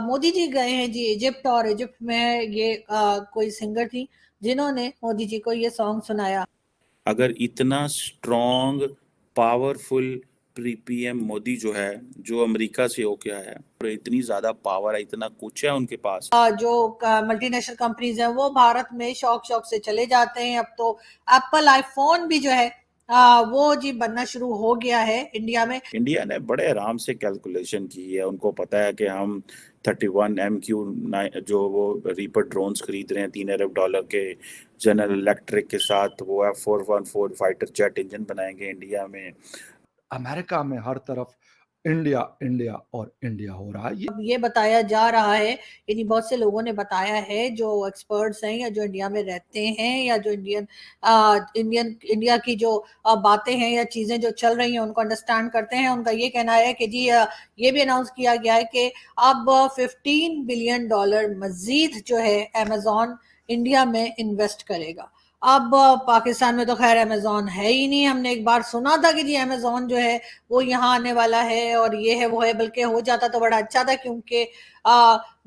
मोदी जी गए हैं जी इजिप्ट, और इजिप्ट में ये कोई सिंगर थी जिन्होंने मोदी जी को ये सॉन्ग सुनाया। अगर इतना स्ट्रॉन्ग पावरफुल पीएम मोदी जो है, जो अमेरिका से होके आया है, और इतनी ज्यादा पावर है, इतना कुछ है उनके पास। जो मल्टीनेशनल कंपनीज हैं वो भारत में शौक शौक से चले जाते हैं। अब तो एप्पल आईफोन भी जो है वो जी बनना शुरू हो गया है इंडिया में। इंडिया ने बड़े आराम से कैलकुलेशन की है, उनको पता है कि हम 31 MQ जो वो रीपर ड्रोन्स खरीद रहे हैं $3 अरब के जनरल इलेक्ट्रिक के साथ, वो F414 फाइटर जेट इंजन बनाएंगे इंडिया में। अमेरिका में हर तरफ इंडिया इंडिया और इंडिया हो रहा है। ये बताया जा रहा है, यानी बहुत से लोगों ने बताया है जो एक्सपर्ट्स हैं या जो इंडिया में रहते हैं या जो इंडिया की जो बातें हैं या चीजें जो चल रही हैं उनको अंडरस्टैंड करते हैं। उनका ये कहना है कि जी ये भी अनाउंस किया गया है कि अब $15 बिलियन मजीद जो है अमेजोन इंडिया में इन्वेस्ट करेगा। अब पाकिस्तान में तो खैर अमेजोन है ही नहीं। हमने एक बार सुना था कि जी अमेजोन जो है वो यहाँ आने वाला है और ये है वो है, बल्कि हो जाता तो बड़ा अच्छा था, क्योंकि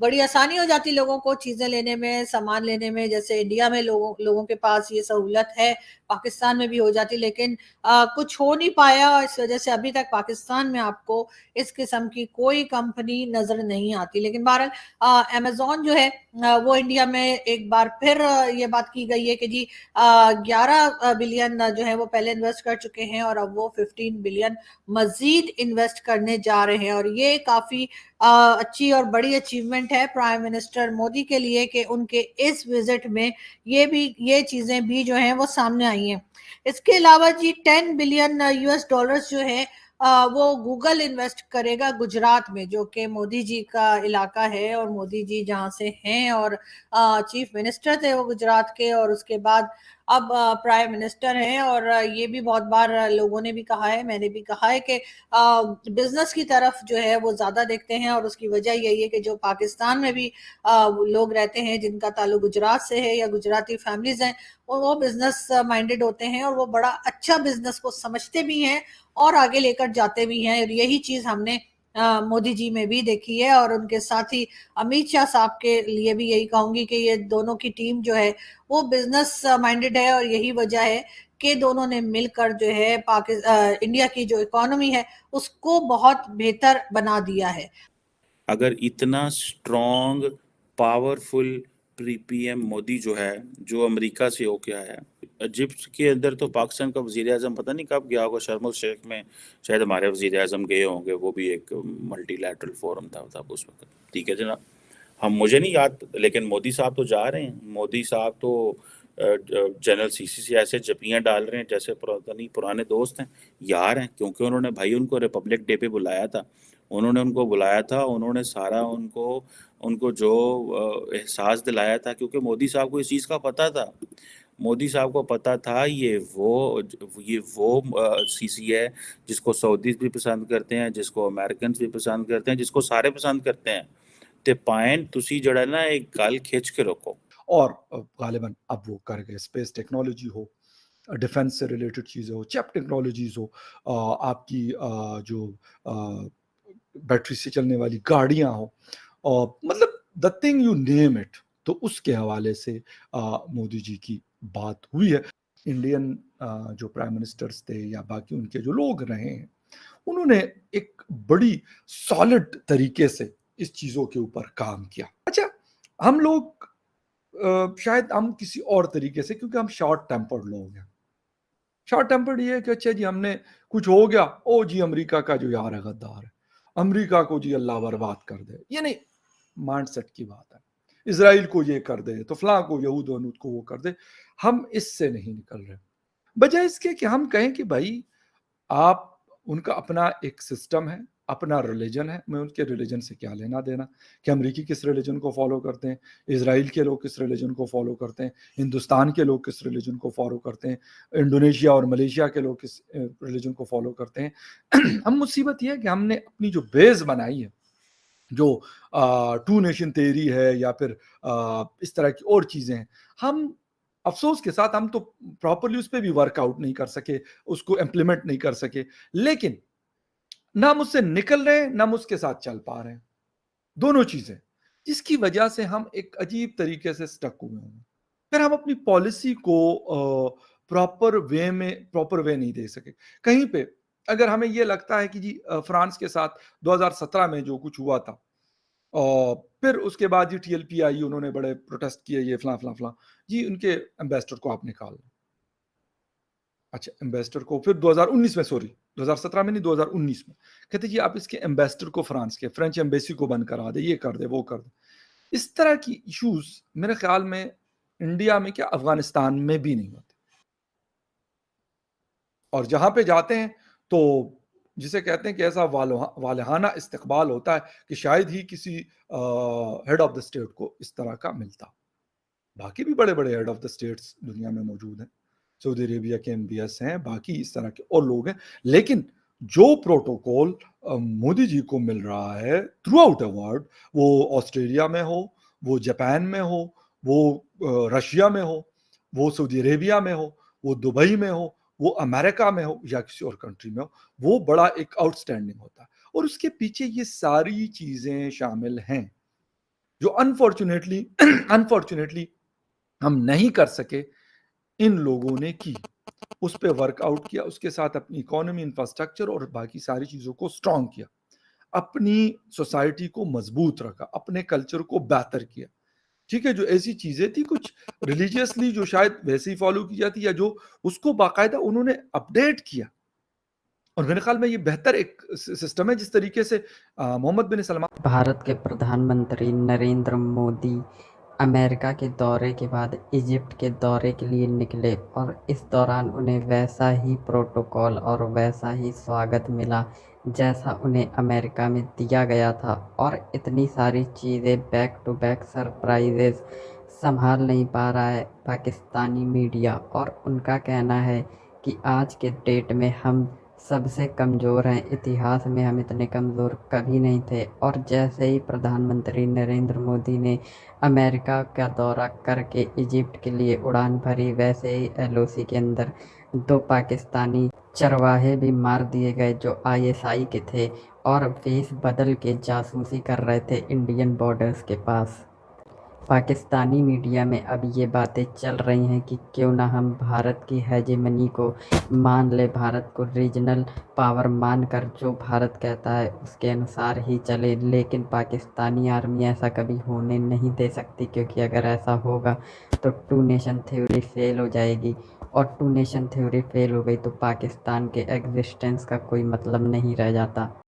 बड़ी आसानी हो जाती लोगों को चीजें लेने में, सामान लेने में। जैसे इंडिया में लोगों के पास ये सहूलत है, पाकिस्तान में भी हो जाती, लेकिन कुछ हो नहीं पाया। इस वजह से अभी तक पाकिस्तान में आपको इस किस्म की कोई कंपनी नजर नहीं आती। लेकिन बहरहाल अमेजोन जो है वो इंडिया में एक बार फिर ये बात की गई है कि जी 11 बिलियन जो है वो पहले इन्वेस्ट कर चुके हैं और अब वो 15 बिलियन मजीद इन्वेस्ट करने जा रहे हैं। और ये काफी अच्छी और बड़ी अचीवमेंट है प्राइम मिनिस्टर मोदी के लिए कि उनके इस विजिट में ये चीजें भी जो हैं वो सामने आई हैं। इसके अलावा जी 10 बिलियन US डॉलर्स जो है वो गूगल इन्वेस्ट करेगा गुजरात में, जो कि मोदी जी का इलाका है और मोदी जी जहां से हैं और चीफ मिनिस्टर थे वो गुजरात के, और उसके बाद अब प्राइम मिनिस्टर हैं। और ये भी बहुत बार लोगों ने भी कहा है, मैंने भी कहा है कि बिजनेस की तरफ जो है वो ज्यादा देखते हैं, और उसकी वजह यही है कि जो पाकिस्तान में भी लोग रहते हैं जिनका ताल्लुक गुजरात से है या गुजराती फैमिलीज हैं, और वो बिजनेस माइंडेड होते हैं और वो बड़ा अच्छा बिजनेस को समझते भी हैं और आगे लेकर जाते भी हैं। और यही चीज हमने मोदी जी में भी देखी है, और उनके साथ ही अमित शाह साहब के लिए भी यही कहूंगी कि ये दोनों की टीम जो है वो बिजनेस माइंडेड है, और यही वजह है कि दोनों ने मिलकर जो है इंडिया की जो इकोनॉमी है उसको बहुत बेहतर बना दिया है। अगर इतना स्ट्रॉन्ग पावरफुल पीएम मोदी जो है, जो अमेरिका से होके आया है, इजिप्ट के अंदर तो पाकिस्तान का वजीर आजम पता नहीं कब गया होगा, शर्म शेख में शायद हमारे वजीर आजम गए होंगे, वो भी एक मल्टीलैटरल फोरम था तब उस वक्त। ठीक है जनाब, हम मुझे नहीं याद, लेकिन मोदी साहब तो जा रहे हैं। मोदी साहब तो जनरल सीसी से ऐसे जपियां डाल रहे हैं जैसे नहीं पुराने दोस्त हैं, यार हैं, क्योंकि उन्होंने भाई उनको रिपब्लिक डे पे बुलाया था। उन्होंने उनको बुलाया था, उन्होंने सारा उनको उनको जो एहसास दिलाया था, क्योंकि मोदी साहब को इस चीज़ का पता था। मोदी साहब को पता था ये वो सीसी है जिसको सऊदीज भी पसंद करते हैं, जिसको अमेरिकन भी पसंद करते हैं, जिसको सारे पसंद करते हैं। ते पायन तुसी जड़ा ना एक गल खिंच के रखो। और गालिबन अब वो कर गए, स्पेस टेक्नोलॉजी हो, डिफेंस से रिलेटेड चीज़ें हो, चिप टेक्नोलॉजीज हो, आपकी जो बैटरी से चलने वाली गाड़ियां हो, और मतलब the thing you name it, तो उसके हवाले से मोदी जी की बात हुई है। इंडियन जो प्राइम मिनिस्टर्स थे या बाकी उनके जो लोग रहे हैं, उन्होंने एक बड़ी सॉलिड तरीके से इस चीज़ों के ऊपर काम किया। अच्छा, हम लोग शायद हम किसी और तरीके से, क्योंकि हम शॉर्ट टेम्पर्ड लोग हैं। शॉर्ट टेम्पर्ड ये है कि अच्छा जी हमने कुछ हो गया, ओ जी अमेरिका का जो यार है गद्दार है, अमेरिका को जी अल्लाह बर्बाद कर दे, ये नहीं माइंडसेट की बात है। इसराइल को ये कर दे तो फलां को, यहूद वनूद को वो कर दे। हम इससे नहीं निकल रहे, बजाय इसके कि हम कहें कि भाई आप, उनका अपना एक सिस्टम है, अपना रिलीजन है, मैं उनके रिलीजन से क्या लेना देना, कि अमेरिकी किस रिलीजन को फॉलो करते हैं, इसराइल के लोग किस रिलीजन को फॉलो करते हैं, हिंदुस्तान के लोग किस रिलीजन को फॉलो करते हैं, इंडोनेशिया और मलेशिया के लोग किस रिलीजन को फॉलो करते हैं। हम मुसीबत यह है कि हमने अपनी जो बेस बनाई है, जो टू नेशन थ्योरी है या फिर इस तरह की और चीज़ें हैं, हम अफसोस के साथ हम तो प्रॉपरली उस पर भी वर्कआउट नहीं कर सके, उसको इम्प्लीमेंट नहीं कर सके, लेकिन ना हम उससे निकल रहे हैं ना हम उसके साथ चल पा रहे हैं। दोनों चीजें, जिसकी वजह से हम एक अजीब तरीके से स्टक हुए हैं। फिर हम अपनी पॉलिसी को प्रॉपर वे नहीं दे सके। कहीं पे अगर हमें ये लगता है कि जी फ्रांस के साथ 2017 में जो कुछ हुआ था, और फिर उसके बाद जी टीएलपी आई, उन्होंने बड़े प्रोटेस्ट किए, ये फला फला फला, जी उनके एम्बेसडर को आप निकाल लो। अच्छा, एम्बेसडर को फिर 2019 में, सॉरी 2017 में नहीं, 2019 में कहते जी आप इसके एम्बेसडर को फ्रांस के फ्रेंच एम्बेसी को बंद करा दे, ये कर दे, वो कर दे। इस तरह की इश्यूज मेरे ख्याल में इंडिया में क्या अफगानिस्तान में भी नहीं होते, और जहां पे जाते हैं तो जिसे कहते हैं कि ऐसा वालहाना इस्तकबाल होता है कि शायद ही किसी हेड ऑफ द स्टेट को इस तरह का मिलता। बाकी भी बड़े बड़े हेड ऑफ द स्टेट्स दुनिया में मौजूद हैं, सऊदी अरेबिया के एमबीएस हैं, बाकी इस तरह के और लोग हैं, लेकिन जो प्रोटोकॉल मोदी जी को मिल रहा है थ्रू आउट द वर्ल्ड, वो ऑस्ट्रेलिया में हो, वो जापान में हो, वो रशिया में हो, वो सऊदी अरेबिया में हो, वो दुबई में हो, वो अमेरिका में हो या किसी और कंट्री में हो, वो बड़ा एक आउटस्टैंडिंग होता है। और उसके पीछे ये सारी चीजें शामिल हैं जो अनफॉर्चुनेटली हम नहीं कर सके, इन लोगों ने की, उस पर वर्कआउट किया, उसके साथ अपनी इकोनॉमी, इंफ्रास्ट्रक्चर और बाकी सारी चीजों को स्ट्रांग किया, अपनी सोसाइटी को मजबूत रखा, अपने कल्चर को बेहतर किया। ठीक है, जो ऐसी चीजें थी कुछ रिलीजियसली जो शायद वैसे ही फॉलो की जाती, या जो उसको बाकायदा उन्होंने अपडेट किया, और मेरे ख्याल में ये बेहतर एक सिस्टम है। जिस तरीके से मोहम्मद बिन सलमान, भारत के प्रधानमंत्री नरेंद्र मोदी अमेरिका के दौरे के बाद इजिप्ट के दौरे के लिए निकले और इस दौरान उन्हें वैसा ही प्रोटोकॉल और वैसा ही स्वागत मिला जैसा उन्हें अमेरिका में दिया गया था, और इतनी सारी चीज़ें बैक टू बैक सरप्राइजेस संभाल नहीं पा रहा है पाकिस्तानी मीडिया, और उनका कहना है कि आज के डेट में हम सबसे कमज़ोर हैं, इतिहास में हम इतने कमज़ोर कभी नहीं थे। और जैसे ही प्रधानमंत्री नरेंद्र मोदी ने अमेरिका का दौरा करके इजिप्ट के लिए उड़ान भरी, वैसे ही एलओसी के अंदर 2 पाकिस्तानी चरवाहे भी मार दिए गए जो आईएसआई के थे और वेश बदल के जासूसी कर रहे थे इंडियन बॉर्डर्स के पास। पाकिस्तानी मीडिया में अब ये बातें चल रही हैं कि क्यों ना हम भारत की हेजेमनी को मान ले, भारत को रीजनल पावर मानकर जो भारत कहता है उसके अनुसार ही चले, लेकिन पाकिस्तानी आर्मी ऐसा कभी होने नहीं दे सकती, क्योंकि अगर ऐसा होगा तो 2 नेशन थ्योरी फेल हो जाएगी, और 2 नेशन थ्योरी फेल हो गई तो पाकिस्तान के एग्जिस्टेंस का कोई मतलब नहीं रह जाता।